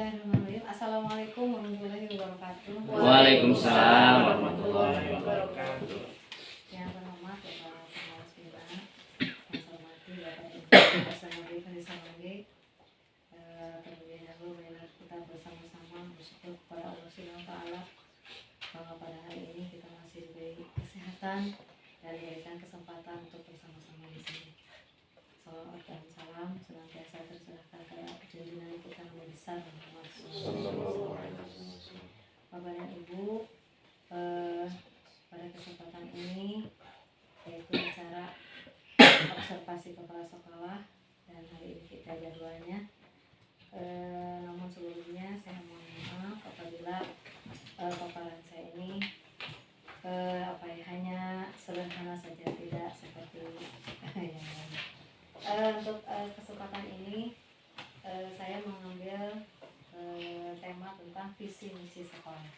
Bismillahirrahmanirrahim. Assalamualaikum warahmatullahi wabarakatuh. Waalaikumsalam warahmatullahi wabarakatuh. Yang terhormat Bapak Pengawas Pembina, yang saya hormati Bapak Ibu Asanawi Kanisamage. Terlebih dahulu marilah kita bersama-sama bersyukur kepada Allah Subhanahu wa taala bahwa pada hari ini kita masih diberi kesehatan dan diberikan kesempatan untuk bersama-sama di sini. Salawat dan salam senantiasa terserahkan kepada junjungan kita yang besar Muhammad SAW. Bapak dan Ibu, pada kesempatan ini yaitu acara observasi kepala sekolah dan hari ini kita jadwalnya. Namun sebelumnya saya mohon maaf apabila paparan saya ini hanya sederhana saja, tidak seperti yang lain. Untuk kesempatan ini saya mengambil tema tentang visi misi sekolah.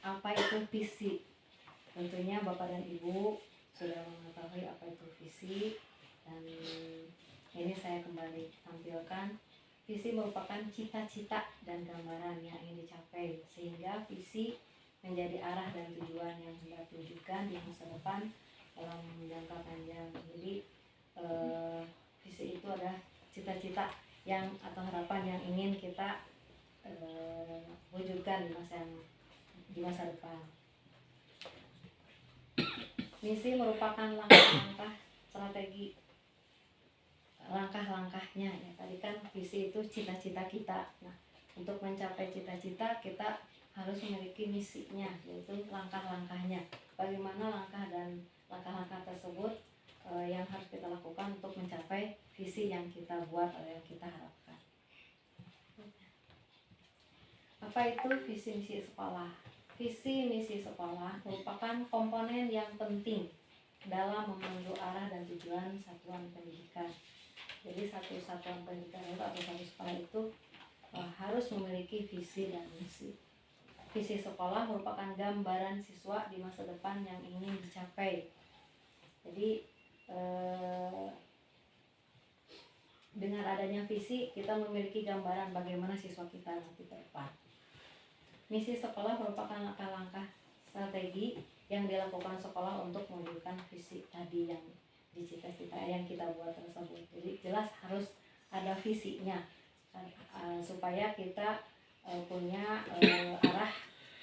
Apa itu visi? Tentunya Bapak dan Ibu sudah mengetahui apa itu visi, dan ini saya kembali tampilkan. Visi merupakan cita-cita dan gambaran yang ingin dicapai, sehingga visi menjadi arah dan tujuan yang hendak diwujudkan di masa depan dalam jangka panjang. Jadi visi itu adalah cita-cita yang atau harapan yang ingin kita wujudkan di masa depan. Misi merupakan langkah-langkah strategi, langkah-langkahnya ya. Tadi kan visi itu cita-cita kita. Nah, untuk mencapai cita-cita kita harus memiliki misinya, yaitu langkah-langkahnya. Bagaimana langkah-langkah tersebut yang harus kita lakukan untuk mencapai visi yang kita buat atau yang kita harapkan. Apa itu visi misi sekolah? Visi misi sekolah merupakan komponen yang penting dalam memandu arah dan tujuan satuan pendidikan. Jadi satu satuan pendidikan itu atau satu sekolah itu harus memiliki visi dan misi. Visi sekolah merupakan gambaran siswa di masa depan yang ingin dicapai. Jadi dengan adanya visi kita memiliki gambaran bagaimana siswa kita nanti ke depan. Misi sekolah merupakan langkah-langkah strategi yang dilakukan sekolah untuk mewujudkan visi tadi yang dicita-cita yang kita buat tersebut. Jadi jelas harus ada visinya supaya kita punya arah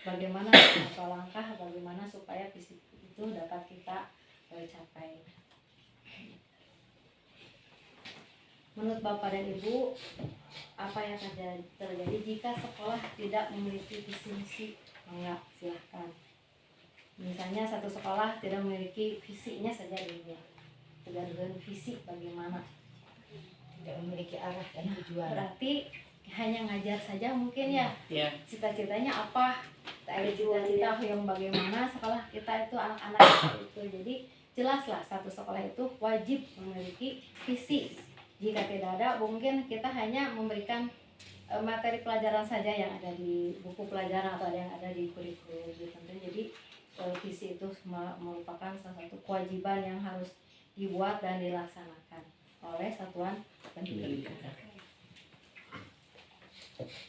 bagaimana atau langkah bagaimana supaya visi itu dapat kita capai. Menurut Bapak dan Ibu, apa yang terjadi jika sekolah tidak memiliki visi misi? Enggak, silahkan. Misalnya satu sekolah tidak memiliki visinya saja dulu, tidak dengan visi bagaimana, tidak memiliki arah dan tujuan. Berarti hanya ngajar saja mungkin ya. Cita-citanya apa? Ada cita-cita yang bagaimana sekolah kita itu anak-anak itu. Jadi jelaslah satu sekolah itu wajib memiliki visi. Jika tidak ada, mungkin kita hanya memberikan materi pelajaran saja yang ada di buku pelajaran atau yang ada di kurikulum gitu. Jadi visi itu merupakan salah satu kewajiban yang harus dibuat dan dilaksanakan oleh satuan pendidikan.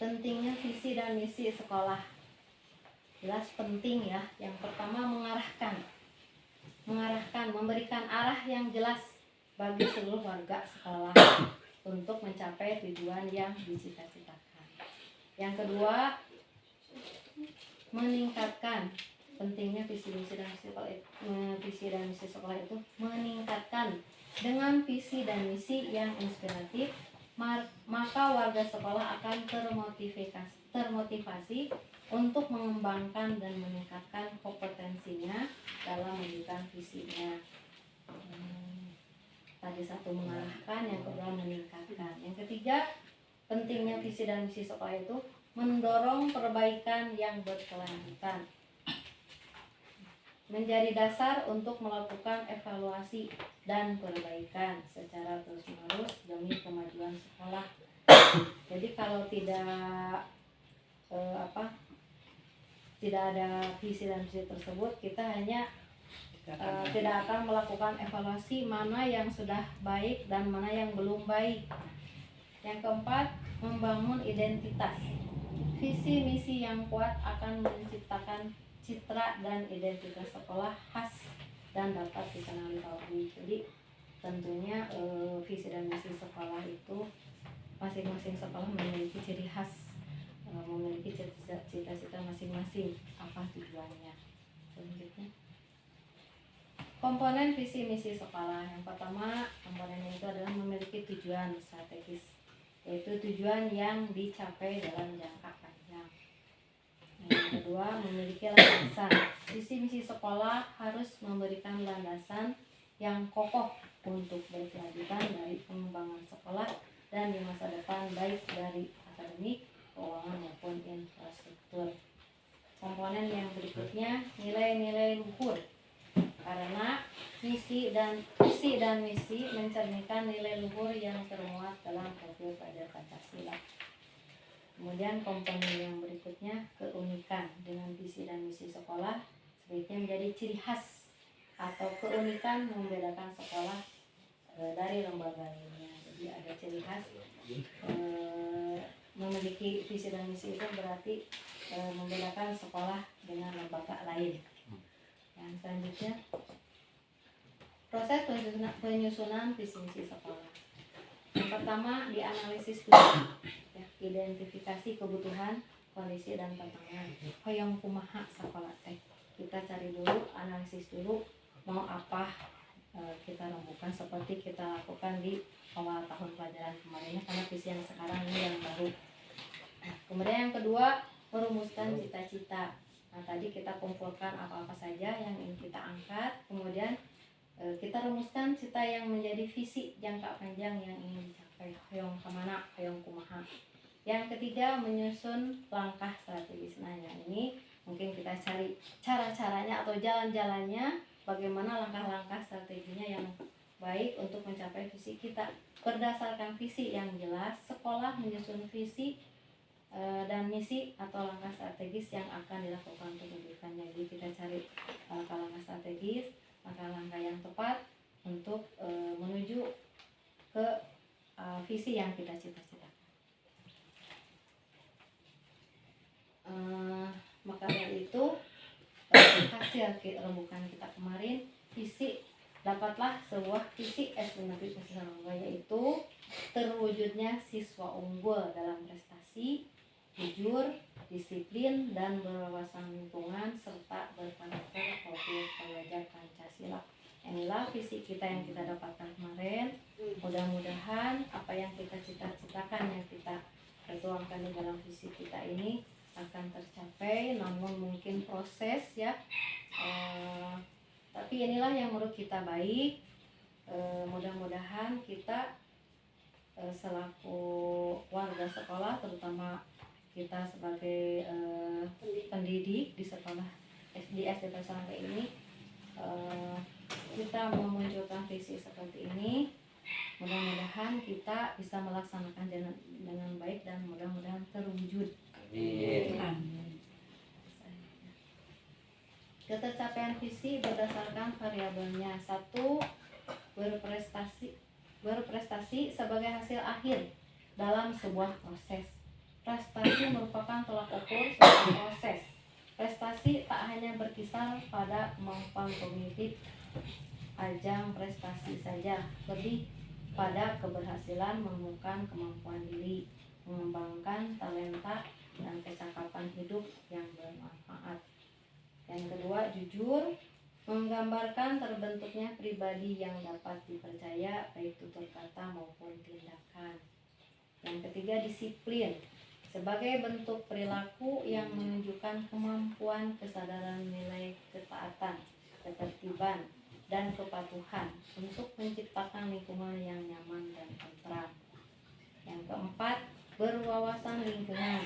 Pentingnya visi dan misi sekolah, jelas penting ya. Yang pertama mengarahkan, memberikan arah yang jelas bagi seluruh warga sekolah untuk mencapai tujuan yang dicita-citakan. Yang kedua, meningkatkan. Pentingnya visi dan misi sekolah itu meningkatkan. Dengan visi dan misi yang inspiratif, maka warga sekolah akan termotivasi untuk mengembangkan dan meningkatkan kompetensinya dalam mewujudkan visinya. Tadi satu mengarahkan, yang kedua meningkatkan. Yang ketiga, pentingnya visi dan misi sekolah itu mendorong perbaikan yang berkelanjutan, menjadi dasar untuk melakukan evaluasi dan perbaikan secara terus-menerus demi kemajuan sekolah. Jadi kalau tidak ada visi dan misi tersebut, kita hanya tidak akan melakukan evaluasi mana yang sudah baik dan mana yang belum baik. Yang keempat, membangun identitas. Visi misi yang kuat akan menciptakan citra dan identitas sekolah khas dan dapat dikenali publik. Jadi tentunya visi dan misi sekolah itu masing-masing sekolah memiliki ciri khas, memiliki cita-cita masing-masing, apa tujuannya. Selanjutnya, komponen visi misi sekolah. Yang pertama, komponennya itu adalah memiliki tujuan strategis, yaitu tujuan yang dicapai dalam jangka panjang. Yang kedua, memiliki landasan. Visi misi sekolah harus memberikan landasan yang kokoh untuk berkelanjutan dari pengembangan sekolah dan di masa depan, baik dari akademik, keuangan maupun infrastruktur. Komponen yang berikutnya, nilai-nilai luhur. Karena visi dan misi mencerminkan nilai luhur yang termuat dalam profil pelajar Pancasila. Kemudian komponen yang berikutnya, keunikan. Dengan visi dan misi sekolah sebaiknya menjadi ciri khas atau keunikan membedakan sekolah dari lembaga lainnya. Jadi ada ciri khas, memiliki visi dan misi itu berarti membedakan sekolah dengan lembaga lain. Yang selanjutnya, proses penyusunan visi misi sekolah. Yang pertama, dianalisis dulu, ya, identifikasi kebutuhan, kondisi dan tantangan. Hoyong kumaha sekolah teh. Kita cari dulu, analisis dulu mau apa kita rembukan seperti kita lakukan di awal tahun pelajaran kemarin, karena visi yang sekarang ini yang baru. Kemudian yang kedua, merumuskan cita-cita. Nah, tadi kita kumpulkan apa-apa saja yang ingin kita angkat, kemudian kita rumuskan cita yang menjadi visi jangka panjang yang ingin dicapai. Hoyong kemana, hoyong kumaha. Yang ketiga, menyusun langkah strategis. Nah, yang ini mungkin kita cari cara-caranya atau jalan-jalannya, bagaimana langkah-langkah strateginya yang baik untuk mencapai visi kita. Berdasarkan visi yang jelas, sekolah menyusun visi dan misi atau langkah strategis yang akan dilakukan untuk pendidikannya. Jadi kita cari langkah-langkah strategis, langkah-langkah yang tepat untuk menuju ke visi yang kita cita-citakan. Maka dari itu hasil rembukan kita kemarin, visi dapatlah sebuah visi S5 Pancasila, yaitu terwujudnya siswa unggul dalam prestasi, jujur, disiplin, dan berwawasan lingkungan, serta berkarakter profil pelajar Pancasila. Inilah visi kita yang kita dapatkan kemarin. Mudah-mudahan apa yang kita cita-citakan, yang kita tuangkan di dalam visi kita ini akan tercapai. Namun mungkin proses, ya, tapi inilah yang menurut kita baik. Mudah-mudahan kita selaku warga sekolah, terutama kita sebagai pendidik di sekolah di SD Pancasila ini, kita memunculkan visi seperti ini. Mudah-mudahan kita bisa melaksanakan dengan baik dan mudah-mudahan terwujud. Amin. Ketercapaian visi berdasarkan variabelnya. 1. Berprestasi sebagai hasil akhir dalam sebuah proses. Prestasi merupakan tolak ukur sebuah proses. Prestasi tak hanya berkisar pada kemampuan kognitif ajang prestasi saja, lebih pada keberhasilan menemukan kemampuan diri, mengembangkan talenta dan kecakapan hidup yang bermanfaat. Yang kedua, jujur, menggambarkan terbentuknya pribadi yang dapat dipercaya, baik tutur kata maupun tindakan. Yang ketiga, disiplin, sebagai bentuk perilaku yang menunjukkan kemampuan, kesadaran nilai, ketaatan, ketertiban, dan kepatuhan untuk menciptakan lingkungan yang nyaman dan tentram. Yang keempat, berwawasan lingkungan,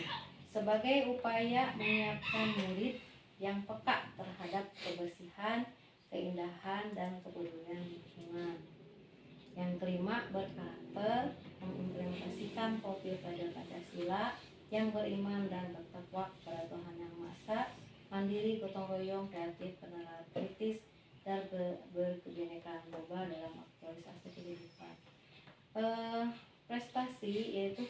sebagai upaya menyiapkan murid yang peka terhadap kebersihan, keindahan, dan kepedulian lingkungan. Yang kelima, berkarakter, mengimplementasikan profil pelajar Pancasila yang beriman dan bertakwa kepada Tuhan Yang Maha Esa, mandiri, gotong royong, kreatif, penerapan kritis, dan berkebinekaan global dalam aktualisasi kehidupan. Prestasi yaitu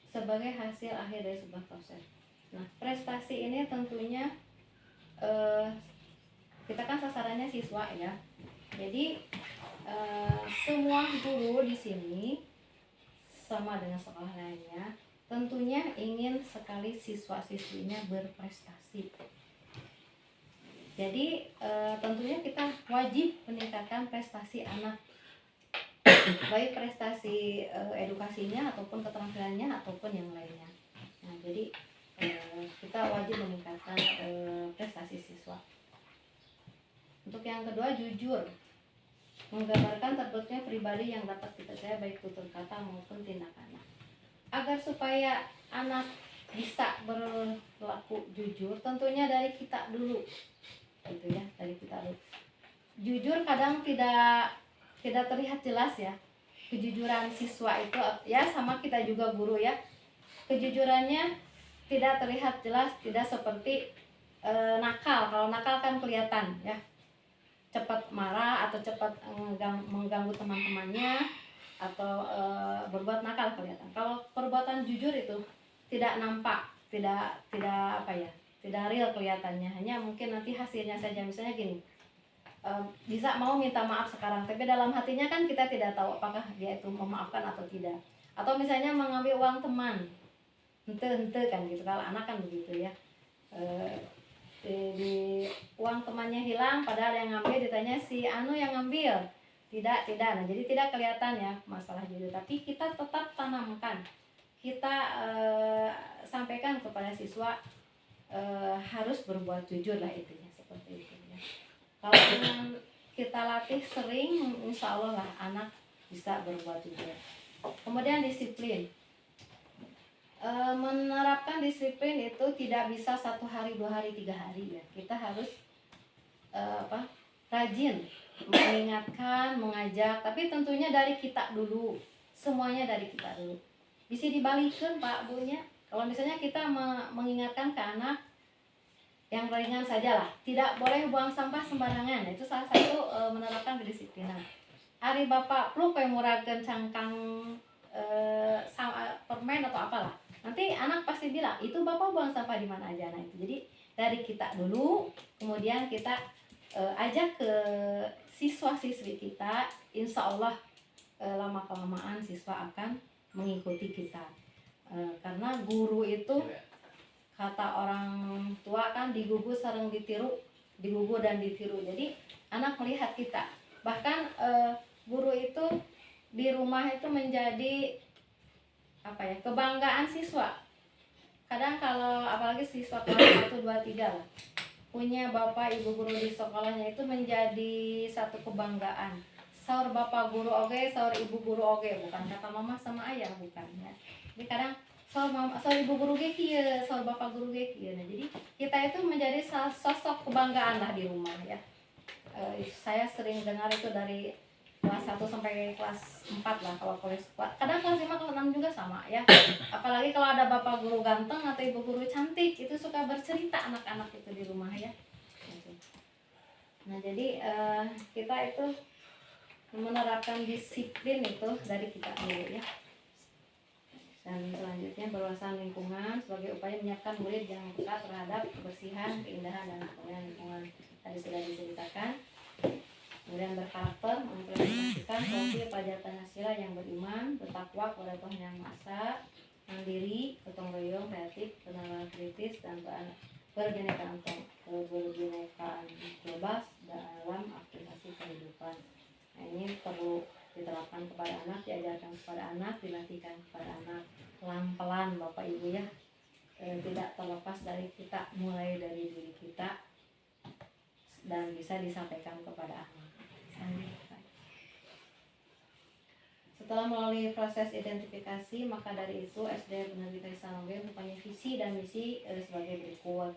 sebagai hasil akhir dari sebuah proses. Nah, prestasi ini tentunya kita kan sasarannya siswa ya. Jadi semua guru di sini sama dengan sekolah lainnya tentunya ingin sekali siswa-siswinya berprestasi. Jadi tentunya kita wajib meningkatkan prestasi anak, baik prestasi edukasinya ataupun keterampilannya ataupun yang lainnya. Nah, jadi kita wajib meningkatkan prestasi siswa. Untuk yang kedua, jujur, menggambarkan terbentuknya pribadi yang dapat dipercaya baik tutur kata maupun tindakannya. Agar supaya anak bisa berlaku jujur, tentunya dari kita dulu, gitu ya, dari kita dulu. Jujur kadang tidak terlihat jelas ya. Kejujuran siswa itu ya sama kita juga guru ya. Kejujurannya tidak terlihat jelas, tidak seperti nakal. Kalau nakal kan kelihatan ya. Cepat marah atau cepat mengganggu teman-temannya atau berbuat nakal kelihatan. Kalau perbuatan jujur itu tidak nampak, tidak apa ya, tidak real kelihatannya. Hanya mungkin nanti hasilnya saja. Misalnya gini, bisa mau minta maaf sekarang, tapi dalam hatinya kan kita tidak tahu apakah dia itu memaafkan atau tidak. Atau misalnya mengambil uang teman, ente kan gitu. Kalau anak kan begitu ya. Di uang temannya hilang, padahal yang ngambil ditanya si anu yang ngambil, tidak. Nah, jadi tidak kelihatan ya masalah jujur, tapi kita tetap tanamkan, kita sampaikan kepada siswa harus berbuat jujur lah, intinya seperti itu ya. Kalau dengan kita latih sering, insya Allah lah anak bisa berbuat jujur. Kemudian disiplin. Menerapkan disiplin itu tidak bisa 1 hari, 2 hari, 3 hari ya. Kita harus rajin mengingatkan, mengajak, tapi tentunya dari kita dulu. Semuanya dari kita dulu. Bisa dibalikin Pak Bunya. Kalau misalnya kita mengingatkan ke anak yang ringan saja lah, tidak boleh buang sampah sembarangan. Itu salah satu menerapkan kedisiplinan. Hari Bapak peluk yang murahkan cangkang permen atau apalah, nanti anak pasti bilang itu Bapak buang sampah di mana aja. Nah itu jadi dari kita dulu, kemudian kita ajak ke siswa-siswi kita, insya Allah lama kelamaan siswa akan mengikuti kita. Karena guru itu kata orang tua kan digugu sareng ditiru, digugu dan ditiru. Jadi anak melihat kita. Bahkan guru itu di rumah itu menjadi apa ya, kebanggaan siswa. Kadang kalau apalagi siswa kelas 1, 2, 3 lah, punya bapak ibu guru di sekolahnya itu menjadi satu kebanggaan. Saur bapak guru oge, saur ibu guru oge, bukan kata mama sama ayah, bukan ya. Jadi kadang saur ibu guru ge kieu, saur bapak guru ge kieu. Nah, jadi kita itu menjadi sosok kebanggaan lah di rumah ya. Saya sering dengar itu dari kelas 1 sampai kelas 4 lah. Kalau kadang kelas 5, kelas 6 juga sama ya. Apalagi kalau ada bapak guru ganteng atau ibu guru cantik, itu suka bercerita anak-anak itu di rumah ya. Nah jadi kita itu menerapkan disiplin itu dari kita dulu ya. Dan selanjutnya berwawasan lingkungan sebagai upaya menyiapkan murid yang peka terhadap kebersihan, keindahan, dan kemuliaan lingkungan. Tadi sudah diceritakan. Kemudian berkarakter, mengimplementasikan profil pelajar Pancasila yang beriman, bertakwa kepada Tuhan Yang Maha Esa, mandiri, gotong royong, kreatif, bernalar kritis, dan bergenekaan bebas dalam aktivitas kehidupan. Nah, ini perlu diterapkan kepada anak, diajarkan kepada anak, dilatihkan kepada anak pelan-pelan Bapak Ibu ya. Tidak terlepas dari kita, mulai dari diri kita dan bisa disampaikan kepada anak. Setelah melalui proses identifikasi, maka dari itu SD Negeri Taisangwe mempunyai visi dan misi sebagai berikut.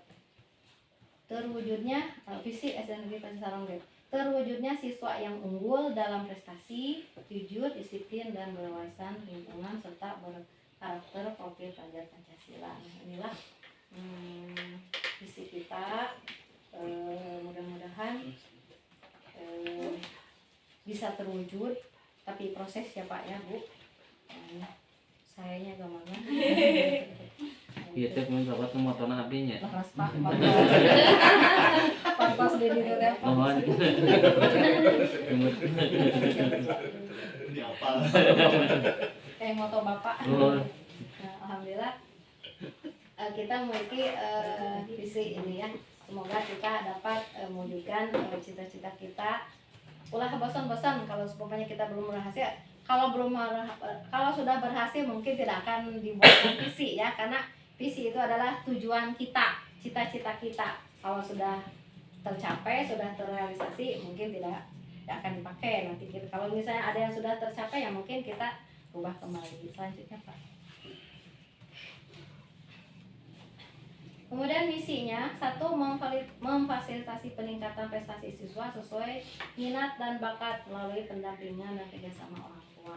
Terwujudnya visi SD Negeri Taisangwe, terwujudnya siswa yang unggul dalam prestasi, jujur, disiplin, dan berwawasan lingkungan serta berkarakter profil pelajar Pancasila. Nah, inilah visi kita. Mudah-mudahan bisa terwujud, tapi proses ya Pak ya Bu. Sayanya gimana? Iya teh mun bapak tuh motorna abdinya. Lepas Pak. Pas di dieu teh. Mohon. Moto Bapak. Oh. Nah, alhamdulillah kita memiliki visi ini ya. Semoga kita dapat mewujudkan cita-cita kita. Ulah bosan-bosan kalau semuanya kita belum berhasil. Kalau sudah berhasil mungkin tidak akan dibuatkan visi ya, karena visi itu adalah tujuan kita, cita-cita kita. Kalau sudah tercapai, sudah terrealisasi, mungkin tidak akan dipakai nanti. Kalau misalnya ada yang sudah tercapai ya mungkin kita ubah kembali. Selanjutnya Pak. Kemudian misinya, 1, memfasilitasi peningkatan prestasi siswa sesuai minat dan bakat melalui pendampingan dan kerjasama orang tua.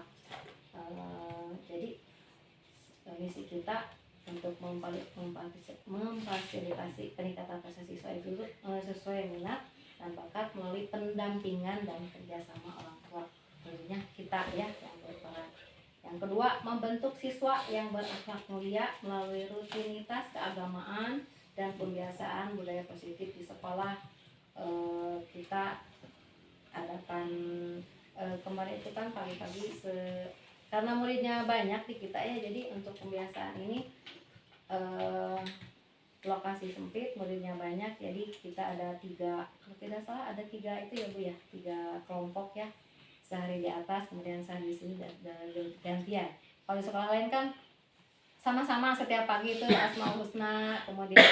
Jadi misi kita untuk memfasilitasi peningkatan prestasi siswa itu sesuai minat dan bakat melalui pendampingan dan kerjasama orang tua. Tentunya kita ya yang berperan. Yang kedua, membentuk siswa yang berakhlak mulia melalui rutinitas keagamaan dan pembiasaan budaya positif di sekolah. Kita adakan kemarin itu kan pagi-pagi karena muridnya banyak di kita ya, jadi untuk pembiasaan ini lokasi sempit, muridnya banyak, jadi kita ada 3, kalau tidak salah ada 3 itu ya Bu ya, 3 kelompok ya. Sehari di atas, kemudian sehari di sini dan gantian. Kalau di sekolah lain kan sama-sama setiap pagi itu Asmaul Husna, kemudian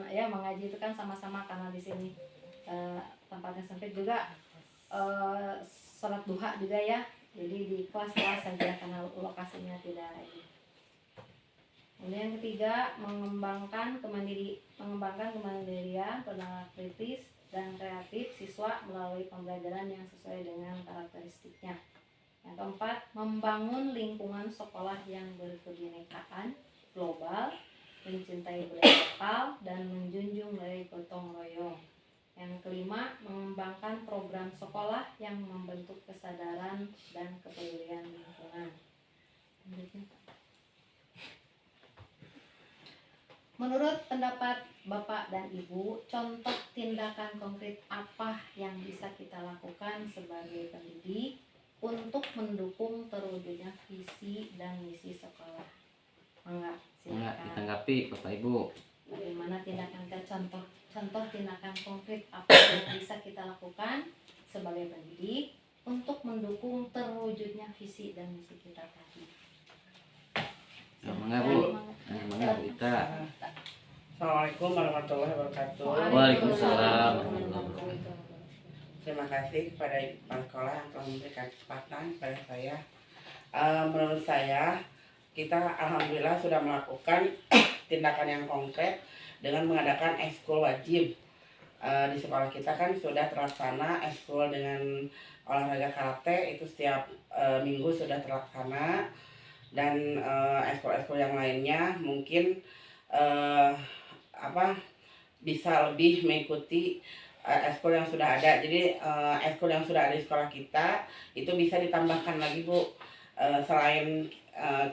ya mengaji itu kan sama-sama, karena di sini tempatnya sempit juga, sholat duha juga ya. Jadi di kelas-kelas saja karena lokasinya tidak ini. Kemudian yang ketiga, mengembangkan kemandirian, penerapan kritis dan kreatif siswa melalui pembelajaran yang sesuai dengan karakteristiknya. Yang keempat, membangun lingkungan sekolah yang berkebinekaan global, mencintai budaya lokal, dan menjunjung nilai gotong royong. Yang kelima, mengembangkan program sekolah yang membentuk kesadaran dan kepedulian lingkungan. Menurut pendapat Bapak dan Ibu, contoh tindakan konkret apa yang bisa kita lakukan sebagai pendidik untuk mendukung terwujudnya visi dan misi sekolah? Enggak, silakan. Ditanggapi Bapak Ibu. Bagaimana tindakan contoh tindakan konkret apa yang bisa kita lakukan sebagai pendidik untuk mendukung terwujudnya visi dan misi kita tadi? Mangga Bu. Mangga Bu Ita. Assalamualaikum warahmatullahi wabarakatuh. Waalaikumsalam. Terima kasih kepada Kepala Sekolah yang telah memberikan kesempatan kepada saya. Menurut saya, kita alhamdulillah sudah melakukan tindakan yang konkret dengan mengadakan ekskul wajib. Di sekolah kita kan sudah terlaksana ekskul dengan olahraga karate, itu setiap minggu sudah terlaksana. Dan ekskul-ekskul yang lainnya mungkin bisa lebih mengikuti ekskul yang sudah ada. Jadi ekskul yang sudah ada di sekolah kita itu bisa ditambahkan lagi Bu. Selain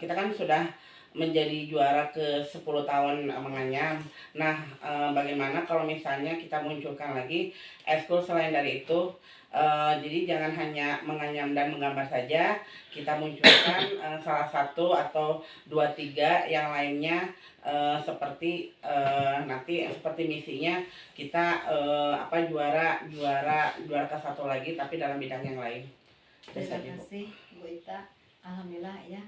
kita kan sudah menjadi juara ke 10 tahun menganyam. Nah, bagaimana kalau misalnya kita munculkan lagi ekskul selain dari itu? Jadi jangan hanya menganyam dan menggambar saja, kita munculkan salah satu atau 2-3 yang lainnya, seperti nanti seperti misinya kita juara ke 1 lagi tapi dalam bidang yang lain. Terima kasih Bu Ita. Alhamdulillah ya.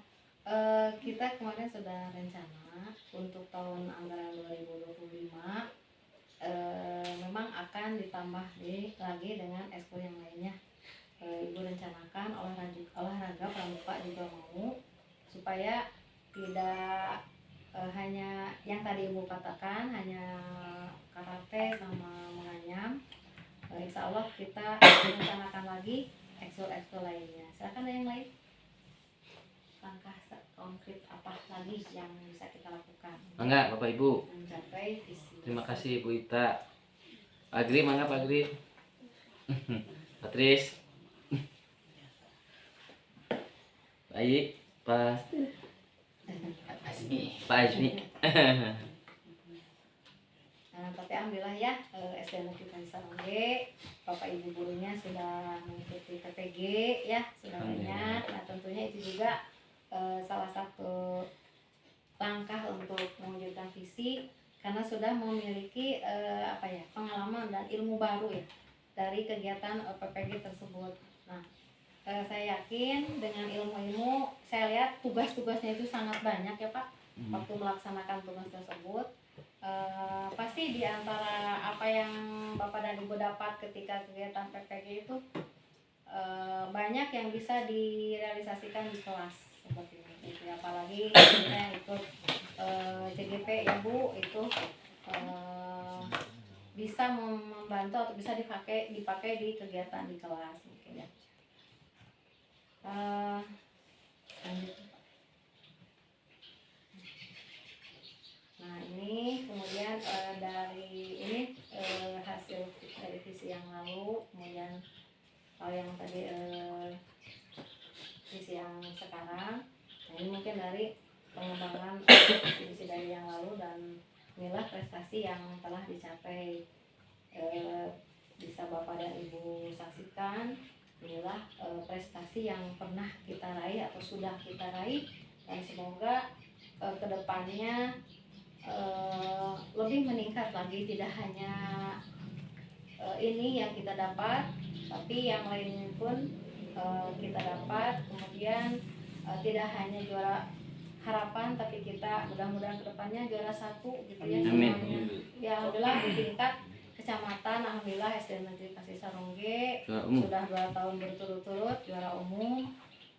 Kita kemarin sudah rencana untuk tahun anggaran 2025 memang akan ditambah lagi dengan ekskul yang lainnya. Ibu rencanakan olahraga pramuka juga mau, supaya tidak hanya yang tadi Ibu katakan, hanya karate sama menganyam. Insya Allah kita rencanakan lagi ekskul lainnya. Silakan ada yang lain. Langkah konkret apa lagi yang bisa kita lakukan? Mangga Bapak Ibu. Mencapai visi. Terima kasih Bu Ita. Agri, mangga Pak Agri. Tris. Baik, Pak Azmi. Nah, tapi alhamdulillah ya, SD Negeri Kali Sarongge, Bapak Ibu gurunya sudah mengikuti PPG ya, sudah banyak. Nah, tentunya itu juga salah satu langkah untuk mewujudkan visi karena sudah memiliki pengalaman dan ilmu baru ya dari kegiatan PPG tersebut. Nah, saya yakin dengan ilmu-ilmu, saya lihat tugas-tugasnya itu sangat banyak ya Pak, waktu melaksanakan tugas tersebut. Pasti di antara apa yang Bapak dan Ibu dapat ketika kegiatan PPG itu banyak yang bisa direalisasikan di kelas seperti ini gitu. Apalagi kita yang ikut CGP ya Bu, itu bisa membantu atau bisa dipakai di kegiatan di kelas mungkin ya. Lanjut. Nah ini kemudian dari ini hasil dari visi yang lalu, kemudian kalau yang tadi visi yang sekarang. Nah ini mungkin dari pengembangan visi dari yang lalu dan inilah prestasi yang telah dicapai. Bisa Bapak dan Ibu saksikan, inilah prestasi yang pernah kita raih atau sudah kita raih, dan semoga kedepannya lebih meningkat lagi, tidak hanya ini yang kita dapat, tapi yang lain pun kita dapat. Kemudian tidak hanya juara harapan, tapi kita mudah-mudahan kedepannya juara 1 gitu ya semuanya. Ya alhamdulillah di tingkat kecamatan, alhamdulillah SD Negeri Kali Sarongge sudah 2 tahun berturut-turut juara umum.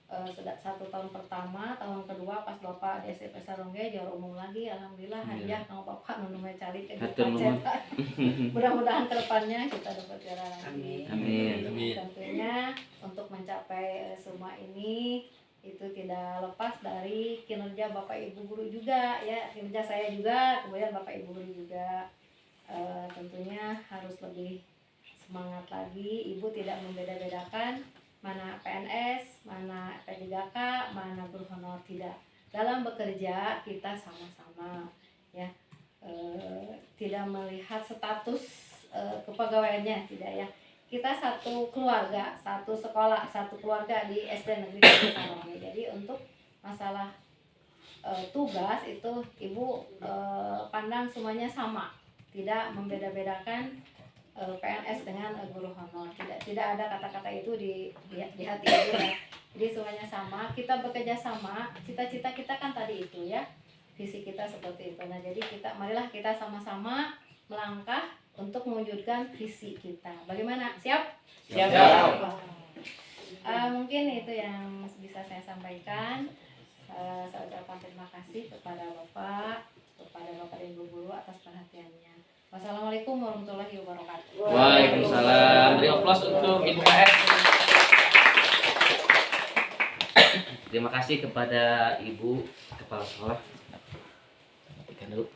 Sudah 1 tahun pertama, tahun kedua pas Bapak di SMP Sarongge juara umum lagi, alhamdulillah. Hadiah kalau Bapak nunumai cari ke mudah-mudahan kedepannya kita dapat juara lagi. Amin. Tentunya untuk mencapai semua ini itu tidak lepas dari kinerja Bapak Ibu guru juga ya, kinerja saya juga, kemudian Bapak Ibu guru juga. Tentunya harus lebih semangat lagi. Ibu tidak membeda-bedakan mana PNS, mana P3K, mana guru honor, tidak. Dalam bekerja kita sama-sama ya, tidak melihat status kepegawaiannya, tidak ya. Kita satu keluarga, satu sekolah, satu keluarga di SD Negeri Kali Sarongge. Jadi untuk masalah tugas itu Ibu pandang semuanya sama, tidak membeda-bedakan PNS dengan guru honor, tidak ada kata-kata itu di hati Ibu ya. Jadi semuanya sama, kita bekerja sama, cita-cita kita kan tadi itu ya, visi kita seperti itu. Nah jadi marilah kita sama-sama melangkah untuk mewujudkan visi kita. Bagaimana? Siap? Siap. Mungkin itu yang bisa saya sampaikan. Saya ucapkan terima kasih kepada Bapak dan Ibu guru atas perhatiannya. Wassalamualaikum warahmatullahi wabarakatuh. Waalaikumsalam. Beri aplaus untuk Ibu KS. Terima kasih kepada Ibu Kepala Sekolah. Matikan dulu.